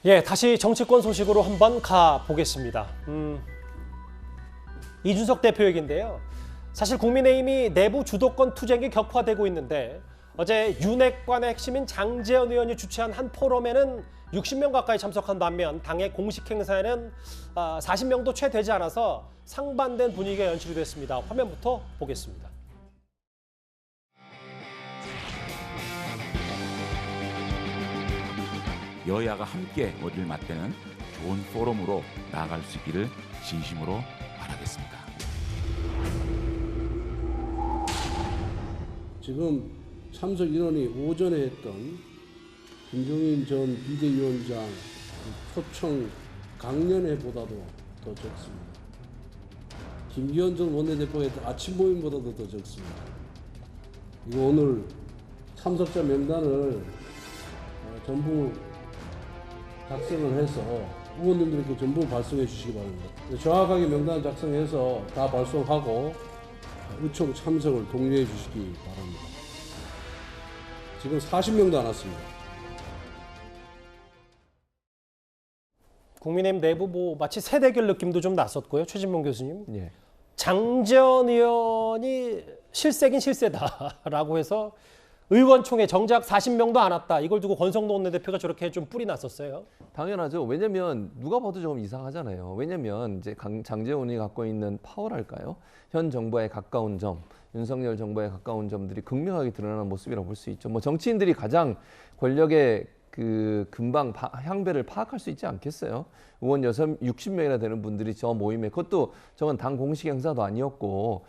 예, 다시 정치권 소식으로 한번 가보겠습니다. 이준석 대표 얘기인데요. 사실 국민의힘이 내부 주도권 투쟁이 격화되고 있는데 어제 윤핵관의 핵심인 장제원 의원이 주최한 한 포럼에는 60명 가까이 참석한 반면 당의 공식 행사에는 40명도 채 되지 않아서 상반된 분위기가 연출이 됐습니다. 화면부터 보겠습니다. 여야가 함께 머리를 맞대는 좋은 포럼으로 나아갈 수 있기를 진심으로 바라겠습니다. 지금 참석 인원이 오전에 했던 김종인 전 비대위원장 초청 강연회보다도 더 적습니다. 김기현 전 원내대표가 했던 아침 모임보다도 더 적습니다. 이거 오늘 참석자 명단을 전부 작성을 해서 의원님들께 전부 발송해 주시기 바랍니다. 정확하게 명단 작성해서 다 발송하고 의총 참석을 독려해 주시기 바랍니다. 지금 40명도 안 왔습니다. 국민의힘 내부 마치 세대결 느낌도 좀 났었고요. 최진봉 교수님. 예. 장제원 의원이 실세긴 실세다라고 해서 의원총회 정작 40명도 안 왔다. 이걸 두고 권성동 원내대표가 저렇게 좀 뿔이 났었어요. 당연하죠. 왜냐면 누가 봐도 좀 이상하잖아요. 왜냐면 이제 장제원이 갖고 있는 파워랄까요? 현 정부에 가까운 점, 윤석열 정부에 가까운 점들이 극명하게 드러나는 모습이라고 볼 수 있죠. 뭐 정치인들이 가장 권력의 금방 향배를 파악할 수 있지 않겠어요? 의원 60명이나 되는 분들이 저 모임에, 그것도 저건 당 공식 행사도 아니었고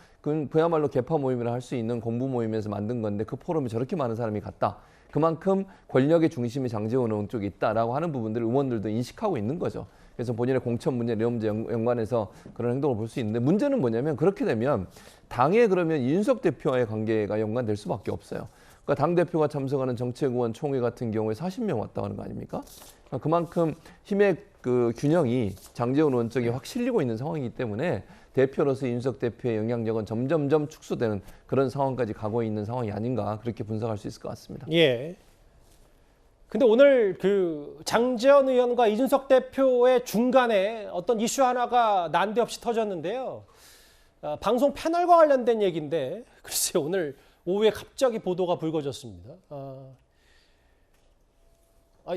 그야말로 개파 모임이라 할 수 있는 공부 모임에서 만든 건데 그 포럼에 저렇게 많은 사람이 갔다. 그만큼 권력의 중심이 장제원 의원 쪽에 있다라고 하는 부분들을 의원들도 인식하고 있는 거죠. 그래서 본인의 공천 문제, 이런 문제 연관해서 그런 행동을 볼 수 있는데, 문제는 뭐냐면 그렇게 되면 당에 그러면 이준석 대표와의 관계가 연관될 수밖에 없어요. 그러니까 당대표가 참석하는 정책의원 총회 같은 경우에 40명 왔다고 하는 거 아닙니까? 그러니까 그만큼 힘의 균형이 장제원 의원 쪽에 확 실리고 있는 상황이기 때문에 대표로서 이준석 대표의 영향력은 점점점 축소되는 그런 상황까지 가고 있는 상황이 아닌가, 그렇게 분석할 수 있을 것 같습니다. 예. 근데 오늘 장제원 의원과 이준석 대표의 중간에 어떤 이슈 하나가 난데없이 터졌는데요. 방송 패널과 관련된 얘기인데 글쎄 오늘 오후에 갑자기 보도가 불거졌습니다.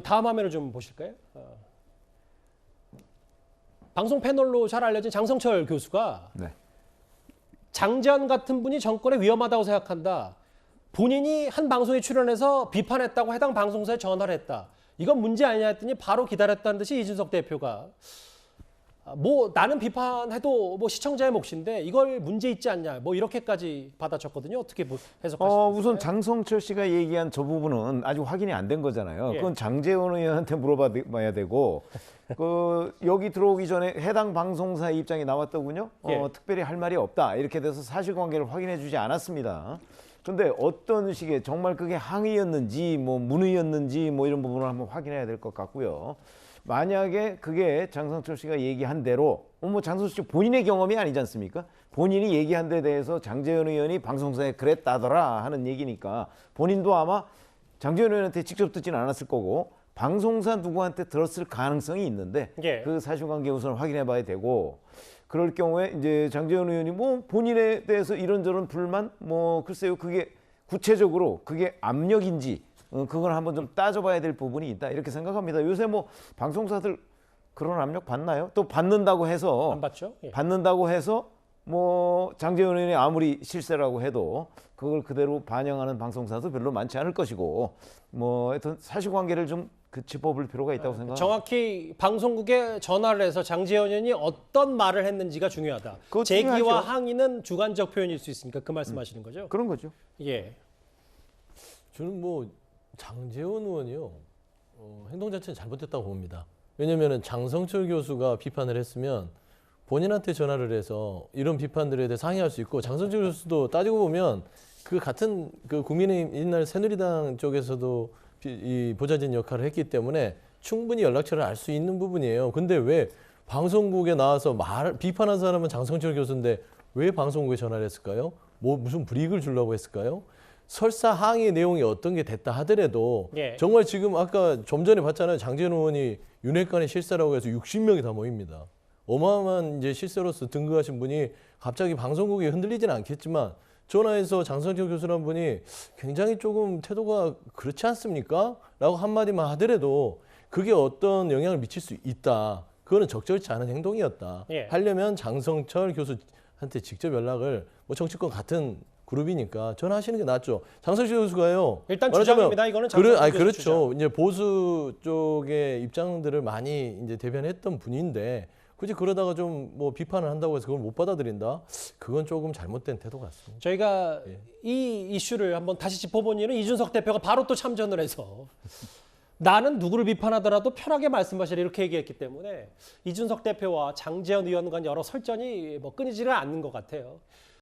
다음 화면을 좀 보실까요? 방송 패널로 잘 알려진 장성철 교수가 네. 장제원 같은 분이 정권에 위험하다고 생각한다. 본인이 한 방송에 출연해서 비판했다고 해당 방송사에 전화를 했다. 이건 문제 아니냐 했더니 바로 기다렸다는 듯이 이준석 대표가 나는 비판해도 시청자의 몫인데 이걸 문제 있지 않냐 이렇게까지 받아쳤거든요. 어떻게 해석하십니까? 우선 장성철 씨가 얘기한 저 부분은 아직 확인이 안 된 거잖아요. 예. 그건 장제원 의원한테 물어봐야 되고 여기 들어오기 전에 해당 방송사의 입장이 나왔더군요. 예. 특별히 할 말이 없다. 이렇게 돼서 사실관계를 확인해 주지 않았습니다. 그런데 어떤 식의 정말 그게 항의였는지 문의였는지 이런 부분을 한번 확인해야 될 것 같고요. 만약에 그게 장성철 씨가 얘기한 대로 장성철 씨 본인의 경험이 아니지 않습니까? 본인이 얘기한 데 대해서 장제원 의원이 방송사에 그랬다더라 하는 얘기니까 본인도 아마 장제원 의원한테 직접 듣지는 않았을 거고 방송사 누구한테 들었을 가능성이 있는데 예. 그 사실관계 우선 확인해 봐야 되고, 그럴 경우에 이제 장제원 의원이 본인에 대해서 이런저런 불만 글쎄요, 그게 구체적으로 그게 압력인지 그걸 한번 좀 따져봐야 될 부분이 있다, 이렇게 생각합니다. 요새 방송사들 그런 압력 받나요? 또 받는다고 해서 안 받죠? 예. 받는다고 해서 장제원 의원이 아무리 실세라고 해도 그걸 그대로 반영하는 방송사도 별로 많지 않을 것이고 하여튼 사실관계를 좀 짚어볼 필요가 있다고 생각합니다. 정확히 방송국에 전화를 해서 장제원 의원이 어떤 말을 했는지가 중요하다. 그거 제기와 중요하죠. 항의는 주관적 표현일 수 있으니까 그 말씀하시는 거죠? 그런 거죠. 예. 저는 장제원 의원이요, 행동 자체는 잘못됐다고 봅니다. 왜냐하면 장성철 교수가 비판을 했으면 본인한테 전화를 해서 이런 비판들에 대해 상의할 수 있고, 장성철 교수도 따지고 보면 같은 국민의힘 옛날 새누리당 쪽에서도 이 보좌진 역할을 했기 때문에 충분히 연락처를 알 수 있는 부분이에요. 근데 왜 방송국에 나와서 비판한 사람은 장성철 교수인데 왜 방송국에 전화를 했을까요? 무슨 불이익을 주려고 했을까요? 설사 항의 내용이 어떤 게 됐다 하더라도 예. 정말 지금 아까 좀 전에 봤잖아요. 장재원 의원이 윤핵관의 실세라고 해서 60명이 다 모입니다. 어마어마한 이제 실세로서 등극하신 분이 갑자기 방송국이 흔들리지는 않겠지만 전화해서 장성철 교수라는 분이 굉장히 조금 태도가 그렇지 않습니까? 라고 한마디만 하더라도 그게 어떤 영향을 미칠 수 있다. 그거는 적절치 않은 행동이었다. 예. 하려면 장성철 교수한테 직접 연락을 뭐 정치권 같은 그룹이니까 전화하시는 게 낫죠. 장성철 교수가요. 일단 말하자면 주장입니다. 이거는 장성철 교수 그렇죠. 주장. 이제 보수 쪽의 입장들을 많이 이제 대변했던 분인데 굳이 그러다가 좀 뭐 비판을 한다고 해서 그걸 못 받아들인다? 그건 조금 잘못된 태도 같습니다. 저희가 예. 이 이슈를 한번 다시 짚어본 이유는 이준석 대표가 바로 또 참전을 해서 나는 누구를 비판하더라도 편하게 말씀하시라 이렇게 얘기했기 때문에 이준석 대표와 장제원 의원 간 여러 설전이 뭐 끊이지를 않는 것 같아요.